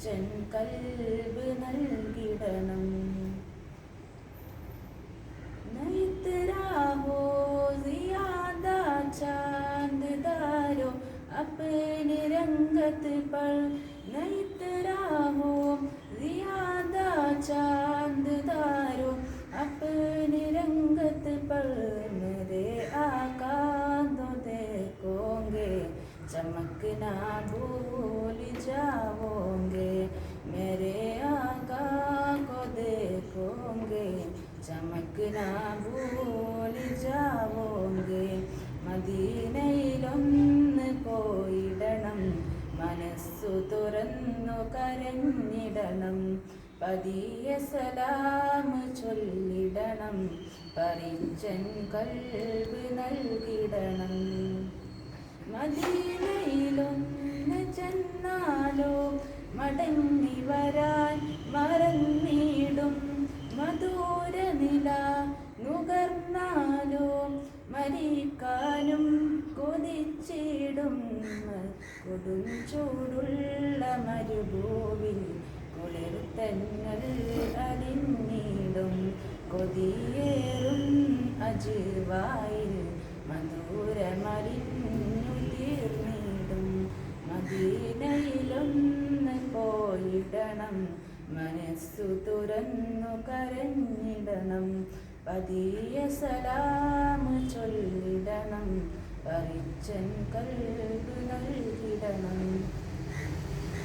പറിച്ചൻ കൽബ് നൽകിടണം. നൈത്തരാഹോ സിയാദാ ചാന്ദ് ദാരോ अपने रंगत पर नैतराहो ज़ियादा चांददारो अपने रंगत पर मेरे आका तो देखोगे चमकना भूल जाओगे. मेरे आका को देखोगे चमकना भूल जाओगे. മദീനയിലൊന്ന് പോയിടണം, മനസ്സു തുറന്നു കരഞ്ഞിടണം. പതിയെ സലാം ചൊല്ലിടണം, പറിച്ചൻ കൽബ് നൽകിടണം. മദീനയിലൊന്ന് ചെന്നാലോ മടങ്ങി വരാൻ മറന്നിടും. മധുര നില നുകർന്നാലോ മരിക്കാനും കൊതിച്ചിടും. കൊടും ചൂടുള്ള മരുഭൂവിൽ കുളിർത്തങ്ങൾ അലിഞ്ഞിടും. കൊതിയേറും അജ്വായിൽ മധുരമലിഞ്ഞു തീർന്നിടും. മദീനയിലൊന്ന് പോയിടണം, മനസ്സു തുറന്നു കരഞ്ഞിടണം. പതിയെ സലാം ചൊല്ലിടണം, പറിച്ചൻ കൽബ് നൽകിടണം.